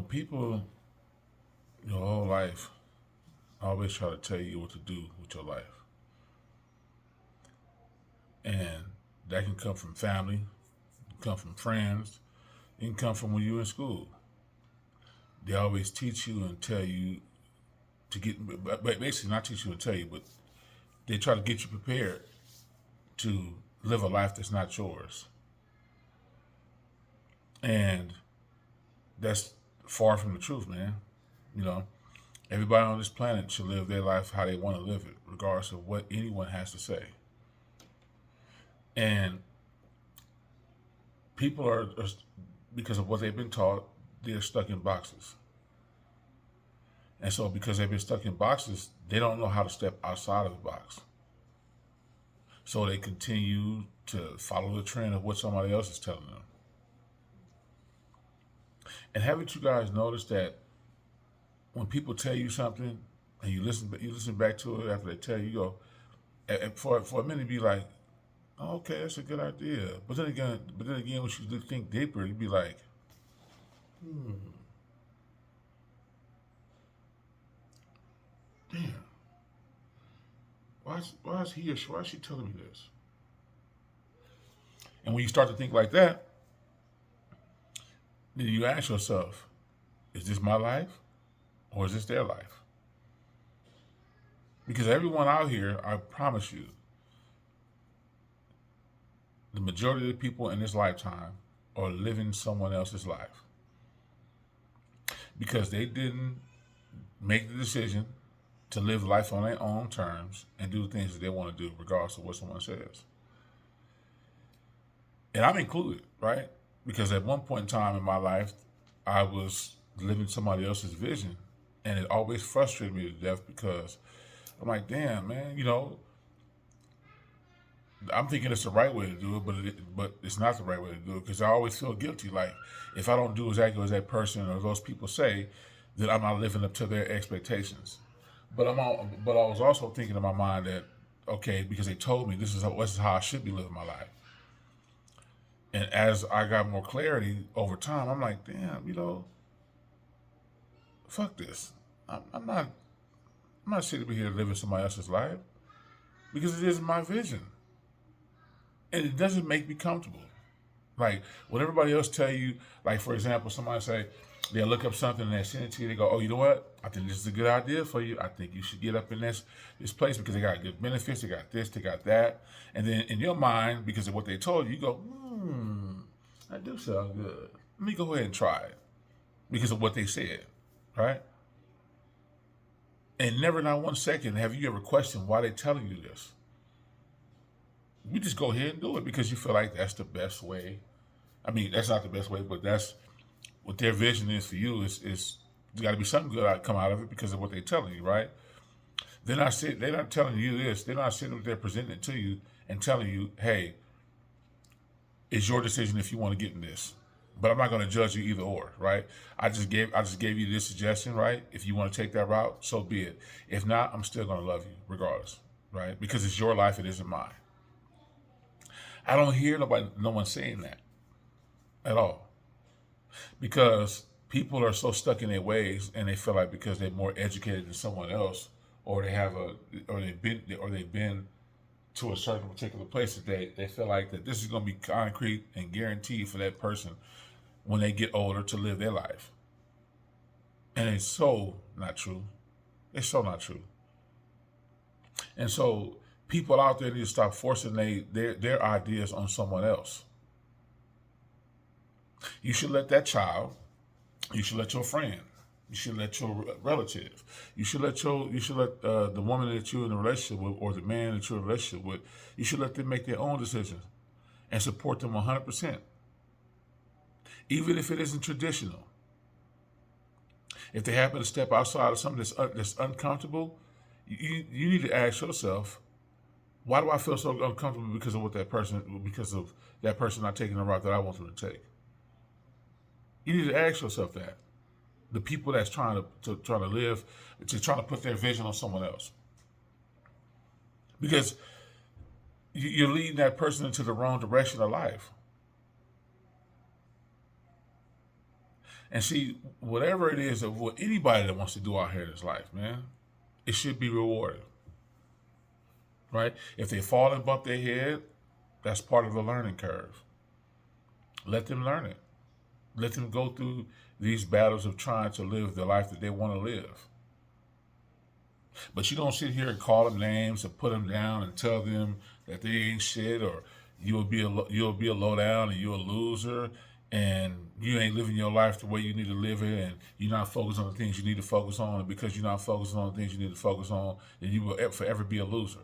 People your whole life always try to tell you what to do with your life. And that can come from family, come from friends, it can come from when you're in school. They always teach you and tell you to but basically not teach you and tell you, but they try to get you prepared to live a life that's not yours. And that's far from the truth, man. You know, everybody on this planet should live their life how they want to live it, regardless of what anyone has to say. And people are because of what they've been taught, they're stuck in boxes. And so, because they've been stuck in boxes, they don't know how to step outside of the box. So they continue to follow the trend of what somebody else is telling them. And haven't you guys noticed that when people tell you something and you listen back to it after they tell you, you go, and for a minute, be like, oh, okay, that's a good idea. But then again, when you think deeper, you'd be like, hmm, damn, why is she telling me this? And when you start to think like that, then you ask yourself, is this my life or is this their life? Because everyone out here, I promise you, the majority of the people in this lifetime are living someone else's life because they didn't make the decision to live life on their own terms and do the things that they want to do, regardless of what someone says. And I'm included, right? Because at one point in time in my life, I was living somebody else's vision, and it always frustrated me to death because I'm like, damn, man, I'm thinking it's the right way to do it, but it's not the right way to do it because I always feel guilty. Like if I don't do exactly as that person or those people say, then I'm not living up to their expectations. But I was also thinking in my mind that okay, because they told me this is how I should be living my life. And as I got more clarity over time, I'm like, damn, fuck this. I'm not sitting here living somebody else's life because it isn't my vision, and it doesn't make me comfortable. Like when everybody else tell you, like for example, somebody say they look up something and they send it to you. They go, "Oh, you know what? I think this is a good idea for you. I think you should get up in this place because they got good benefits. They got this, they got that." And then in your mind, because of what they told you, you go, that do sound good. Let me go ahead and try it because of what they said, right? And never, not 1 second, have you ever questioned why they telling you this. You just go ahead and do it because you feel like that's the best way. I mean, that's not the best way, but that's what their vision is for you. Is there's got to be something good come out of it because of what they're telling you, right? They're not telling you this. They're not sitting there presenting it to you and telling you, hey, it's your decision if you want to get in this. But I'm not going to judge you either or, right? I just gave you this suggestion, right? If you want to take that route, so be it. If not, I'm still going to love you regardless, right? Because it's your life, it isn't mine. I don't hear no one saying that at all because people are so stuck in their ways and they feel like because they're more educated than someone else, or they have a, or they've been to a certain particular place that they feel like that this is going to be concrete and guaranteed for that person when they get older to live their life. And it's so not true. It's so not true. And so people out there need to stop forcing their ideas on someone else. You should let that child, you should let your friend, you should let your relative, you should let the woman that you're in a relationship with or the man that you're in a relationship with, you should let them make their own decisions and support them 100%. Even if it isn't traditional. If they happen to step outside of something that's uncomfortable, you need to ask yourself, why do I feel so uncomfortable because of that person not taking the route that I want them to take? You need to ask yourself that. The people that's trying to live, trying to put their vision on someone else, because you're leading that person into the wrong direction of life. And see, whatever it is of what anybody that wants to do out here in this life, man, it should be rewarded, right? If they fall and bump their head, that's part of the learning curve. Let them learn it. Let them go through these battles of trying to live the life that they want to live. But you don't sit here and call them names and put them down and tell them that they ain't shit, or you'll be a low down and you're a loser and you ain't living your life the way you need to live it, and you're not focused on the things you need to focus on, and because you're not focusing on the things you need to focus on, then you will forever be a loser.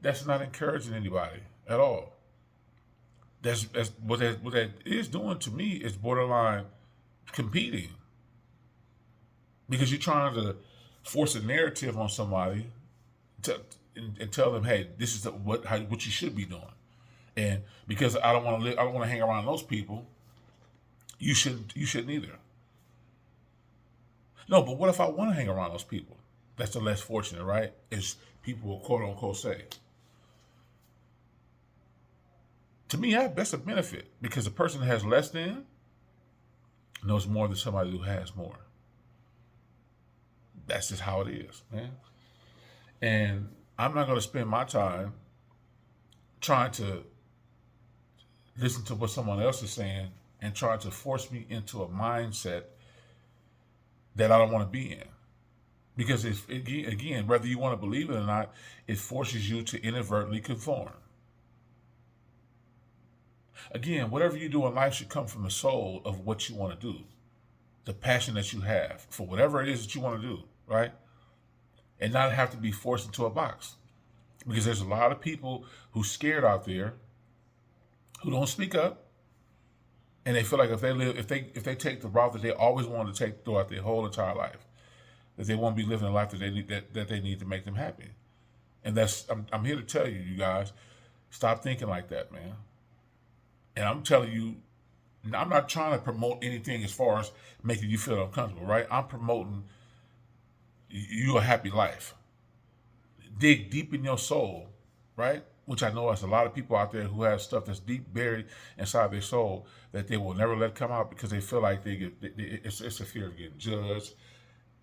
That's not encouraging anybody at all. That's what that is doing to me is borderline competing, because you're trying to force a narrative on somebody to, and tell them, hey, this is what you should be doing. And because I don't want to live, I don't want to hang around those people. You shouldn't either. No, but what if I want to hang around those people? That's the less fortunate, right? As people will quote unquote say. To me, that's a benefit, because a person that has less than knows more than somebody who has more. That's just how it is, man. And I'm not going to spend my time trying to listen to what someone else is saying and trying to force me into a mindset that I don't want to be in. Because again, whether you want to believe it or not, it forces you to inadvertently conform. Again, whatever you do in life should come from the soul of what you want to do, the passion that you have for whatever it is that you want to do, right? And not have to be forced into a box. Because there's a lot of people who's scared out there who don't speak up, and they feel like if they take the route that they always wanted to take throughout their whole entire life, that they won't be living a life that they need to make them happy. And I'm here to tell you, you guys, stop thinking like that, man. And I'm telling you, I'm not trying to promote anything as far as making you feel uncomfortable, right? I'm promoting you a happy life. Dig deep in your soul, right? Which I know there's a lot of people out there who have stuff that's deep buried inside their soul that they will never let come out, because they feel like it's a fear of getting judged,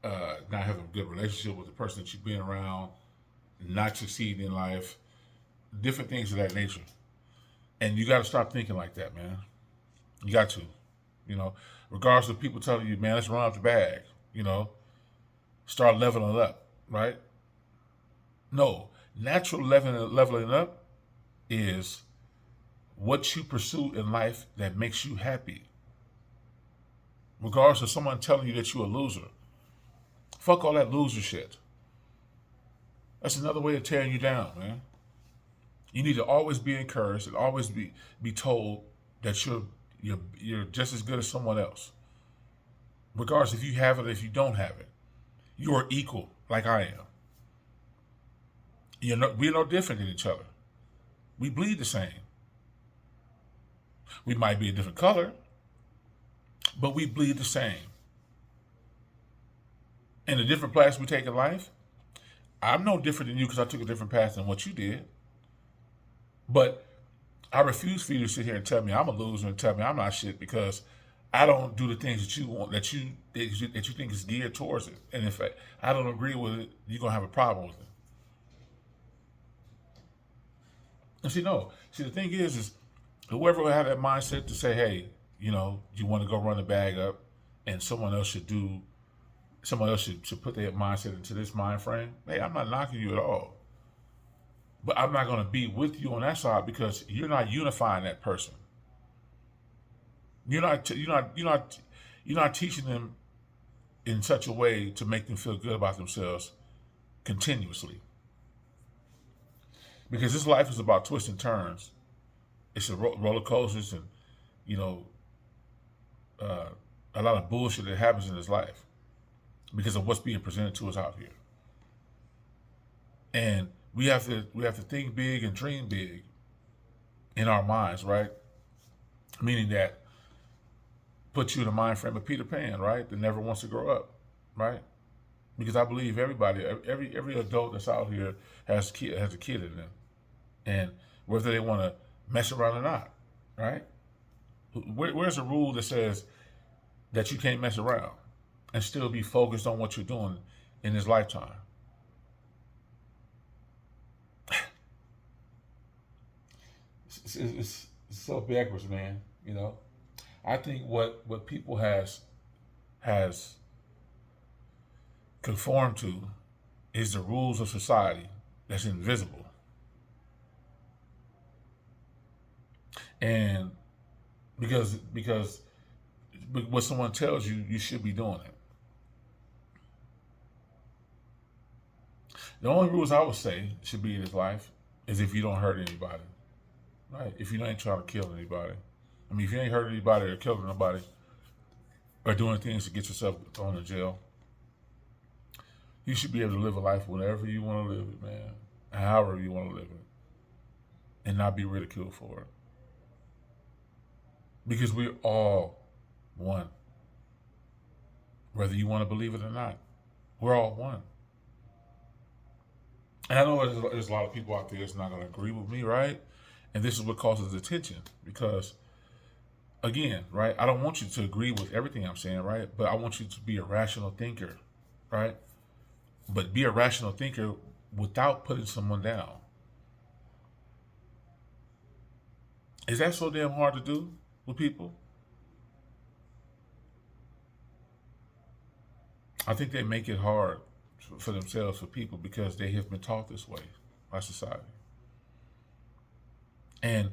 not having a good relationship with the person that you've been around, not succeeding in life, different things of that nature. And you got to stop thinking like that, man. You got to, regardless of people telling you, man, let's run out the bag, start leveling up, right? No, natural leveling up is what you pursue in life that makes you happy. Regardless of someone telling you that you're a loser. Fuck all that loser shit. That's another way of tearing you down, man. You need to always be encouraged and always be told that you're just as good as someone else. Regardless if you have it or if you don't have it. You are equal, like I am. We're no different than each other. We bleed the same. We might be a different color, but we bleed the same. And the different paths we take in life, I'm no different than you because I took a different path than what you did. But I refuse for you to sit here and tell me I'm a loser and tell me I'm not shit because I don't do the things that you want, that you think is geared towards it. And if I don't agree with it, you're going to have a problem with it. And the thing is whoever will have that mindset to say, hey, you want to go run the bag up and someone else should put their mindset into this mind frame. Hey, I'm not knocking you at all. But I'm not going to be with you on that side because you're not unifying that person. You're not teaching them in such a way to make them feel good about themselves continuously. Because this life is about twists and turns. It's a roller coasters and, a lot of bullshit that happens in this life because of what's being presented to us out here. And we have to think big and dream big in our minds, right? Meaning that put you in the mind frame of Peter Pan, right? That never wants to grow up, right? Because I believe everybody, every adult that's out here has a kid in them, and whether they want to mess around or not, right? Where's a rule that says that you can't mess around and still be focused on what you're doing in this lifetime. It's so backwards, man. You know, I think what people has conformed to is the rules of society that's invisible, and because what someone tells you, you should be doing it. The only rules I would say should be in his life is if you don't hurt anybody, right? If you ain't trying to kill anybody. I mean, if you ain't hurting anybody or killing nobody or doing things to get yourself thrown in jail, you should be able to live a life whenever you want to live it, man, and however you want to live it, and not be ridiculed for it. Because we're all one, whether you want to believe it or not. We're all one. And I know there's a lot of people out there that's not going to agree with me, right? And this is what causes attention because, again, right, I don't want you to agree with everything I'm saying, right? But I want you to be a rational thinker, right? But be a rational thinker without putting someone down. Is that so damn hard to do with people? I think they make it hard for themselves, for people, because they have been taught this way by society. And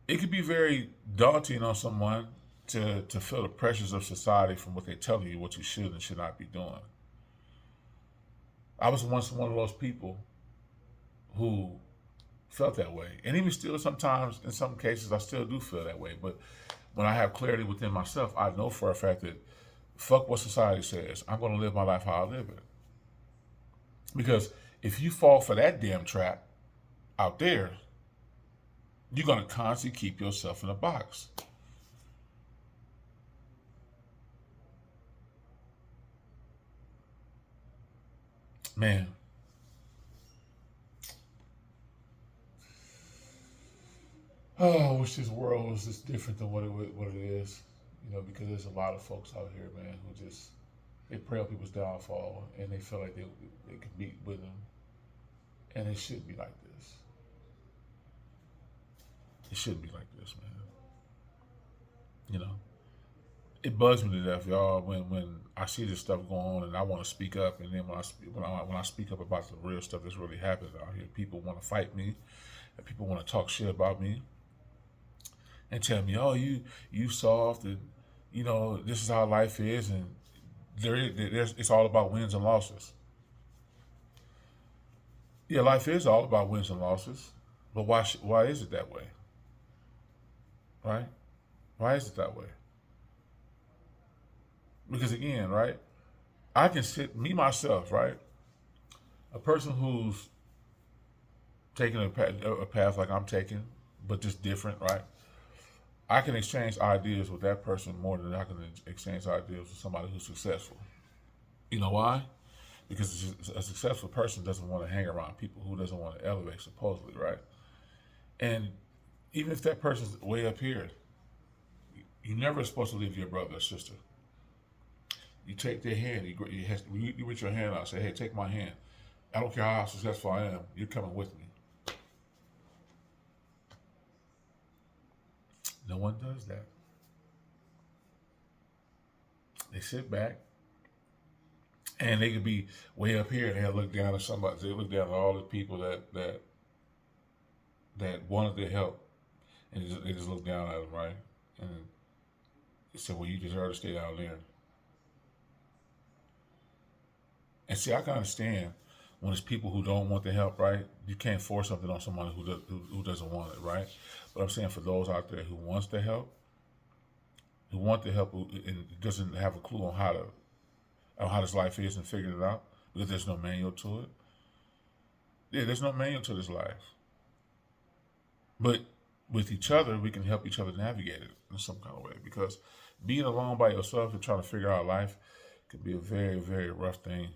it could be very daunting on someone to feel the pressures of society from what they're telling you what you should and should not be doing. I was once one of those people who felt that way. And even still, sometimes, in some cases, I still do feel that way. But when I have clarity within myself, I know for a fact that fuck what society says. I'm going to live my life how I live it. Because if you fall for that damn trap out there, you're going to constantly keep yourself in a box. Man. Oh, I wish this world was just different than what it is. You know, because there's a lot of folks out here, man, who just, they pray on people's downfall and they feel like they can beat with them. And it shouldn't be like this. It shouldn't be like this, man. You know, it bugs me to death, y'all, when I see this stuff going on and I want to speak up, and then when I speak up about the real stuff that's really happening out here, people want to fight me, and people want to talk shit about me, and tell me, oh, you soft, and you know this is how life is, and it's all about wins and losses. Yeah, life is all about wins and losses, but why is it that way, right? Why is it that way? Because again, right, I can sit, me myself, right, a person who's taking a path like I'm taking, but just different, right? I can exchange ideas with that person more than I can exchange ideas with somebody who's successful. You know why? Because a successful person doesn't want to hang around people who doesn't want to elevate, supposedly, right? And even if that person's way up here, you're never supposed to leave your brother or sister. You take their hand, you reach your hand out and say, hey, take my hand. I don't care how successful I am, you're coming with me. No one does that. They sit back and they could be way up here and they'll look down at somebody. They look down at all the people that wanted their help, and they just look down at them, right? And they say, well, you deserve to stay down there. And see, I can understand when it's people who don't want the help, right? You can't force something on someone who doesn't want it, right? But I'm saying for those out there who wants the help, and doesn't have a clue on how this life is and figuring it out, because there's no manual to it. Yeah, there's no manual to this life. But with each other, we can help each other navigate it in some kind of way. Because being alone by yourself and trying to figure out life can be a very, very rough thing.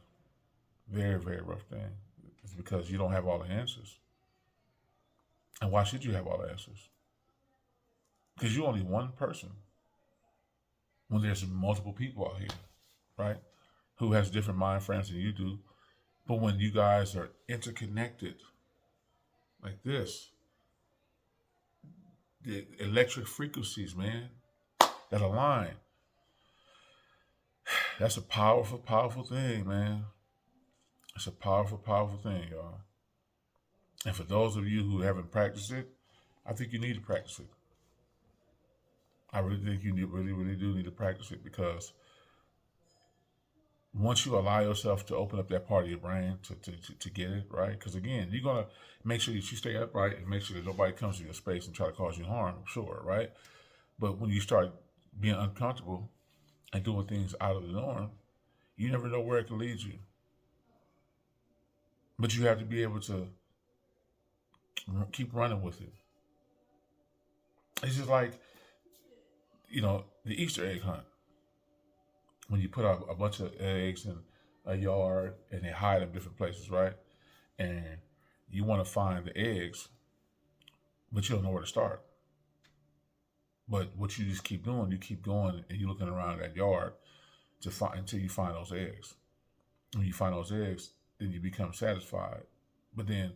Very, very rough thing. It's because you don't have all the answers. And why should you have all the answers? Because you're only one person. when there's multiple people out here, right? Who has different mind frames than you do. But when you guys are interconnected like this, the electric frequencies, man, that align, that's a powerful, powerful thing, man. It's a powerful, powerful thing, y'all. And for those of you who haven't practiced it, I think you need to practice it. I really think you really, really do need to practice it, because once you allow yourself to open up that part of your brain to get it, right? Because again, you're going to make sure that you stay upright and make sure that nobody comes to your space and try to cause you harm, sure, right? But when you start being uncomfortable and doing things out of the norm, you never know where it can lead you. But you have to be able to keep running with it. It's just like, the Easter egg hunt. When you put out a bunch of eggs in a yard and they hide in different places, right? And you want to find the eggs, but you don't know where to start. But what you just keep doing, you keep going and you're looking around that yard to find until you find those eggs. When you find those eggs, then you become satisfied. But then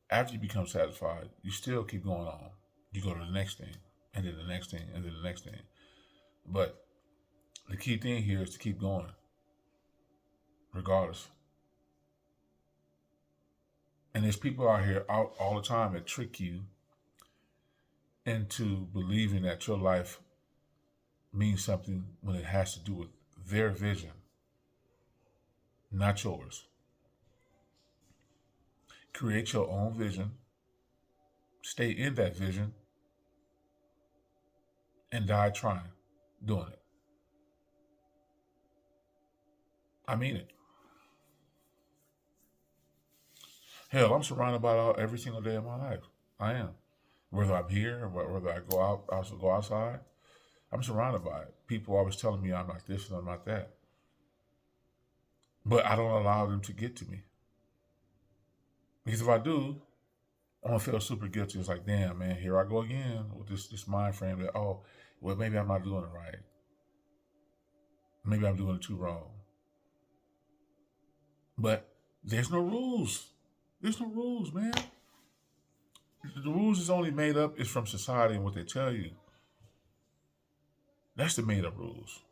after you become satisfied, you still keep going on. You go to the next thing, and then the next thing, and then the next thing. But the key thing here is to keep going, regardless. And there's people out here out all the time that trick you into believing that your life means something when it has to do with their vision, not yours. Create your own vision, stay in that vision, and die trying, doing it. I mean it. Hell, I'm surrounded by it every single day of my life. I am. Whether I'm here or whether I go out, I also go outside, I'm surrounded by it. People always telling me I'm not this and I'm not that. But I don't allow them to get to me. Because if I do, I'm gonna feel super guilty. It's like, damn, man, here I go again with this mind frame that, oh, well, maybe I'm not doing it right. Maybe I'm doing it too wrong. But there's no rules. There's no rules, man. The rules is only made up is from society and what they tell you. That's the made up rules.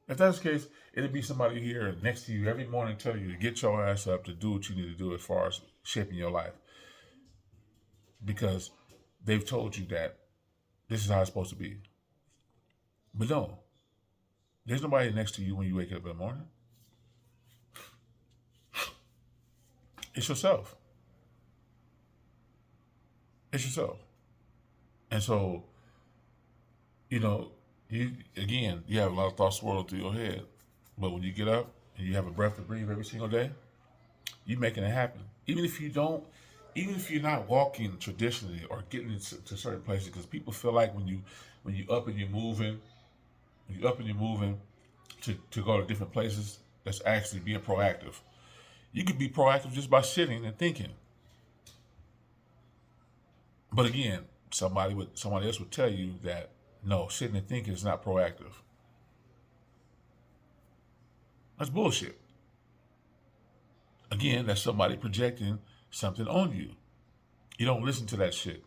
If that's the case, it'd be somebody here next to you every morning telling you to get your ass up to do what you need to do as far as shaping your life. Because they've told you that this is how it's supposed to be. But no, there's nobody next to you when you wake up in the morning. It's yourself. It's yourself. And so, you have a lot of thoughts swirling through your head. But when you get up and you have a breath to breathe every single day, you're making it happen. Even if you're not walking traditionally or getting to certain places, because people feel like when you up and you're moving, to go to different places, that's actually being proactive. You could be proactive just by sitting and thinking. But again, somebody else would tell you that no, sitting and thinking is not proactive. That's bullshit. Again, that's somebody projecting something on you. You don't listen to that shit.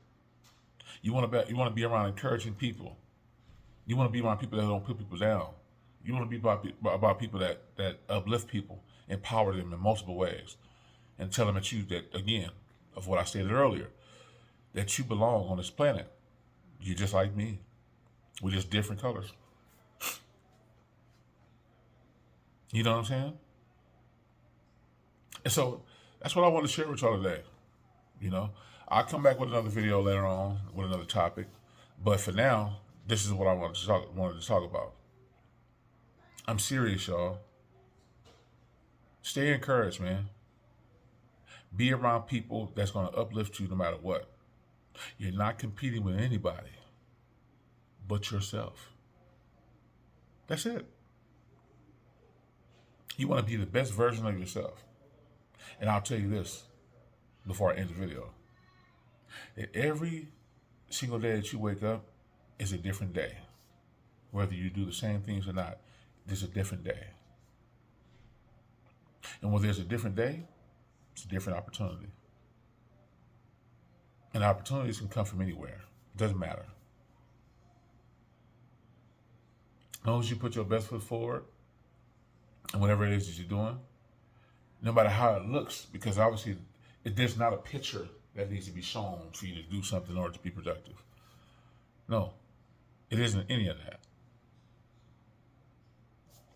You want to be around encouraging people. You want to be around people that don't put people down. You want to be about people that uplift people, empower them in multiple ways, and tell them that again, of what I stated earlier, that you belong on this planet. You're just like me. We're just different colors. You know what I'm saying? And so that's what I want to share with y'all today. I'll come back with another video later on with another topic. But for now, this is what I wanted to talk about. I'm serious, y'all. Stay encouraged, man. Be around people that's going to uplift you no matter what. You're not competing with anybody but yourself. That's it. You want to be the best version of yourself. And I'll tell you this before I end the video. That every single day that you wake up is a different day. whether you do the same things or not. There's a different day. And when there's a different day, it's a different opportunity. And opportunities can come from anywhere. It doesn't matter. As long as you put your best foot forward and whatever it is that you're doing, no matter how it looks, because obviously there's not a picture that needs to be shown for you to do something in order to be productive. No, it isn't any of that.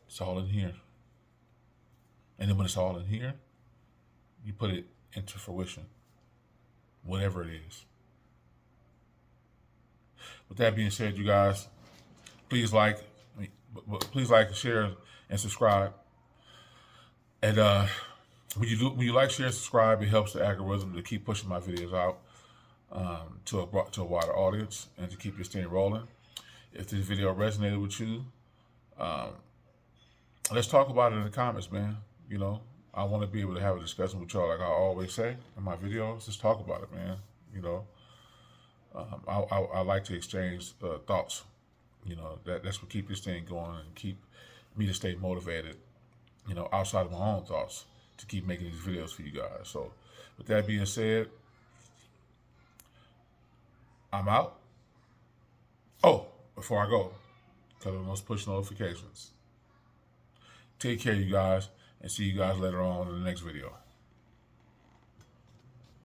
It's all in here. And then when it's all in here, you put it into fruition, whatever it is. With that being said, you guys, please like, share, and subscribe. And when you like, share, and subscribe, it helps the algorithm to keep pushing my videos out to a wider audience and to keep this thing rolling. If this video resonated with you, let's talk about it in the comments, man. You know, I want to be able to have a discussion with y'all, like I always say in my videos. Let's talk about it, man. You know, I like to exchange thoughts. You know, that's what keep this thing going and keep me to stay motivated, you know, outside of my own thoughts, to keep making these videos for you guys. So with that being said, I'm out. Oh, before I go, tell them those push notifications. Take care, you guys, and see you guys later on in the next video.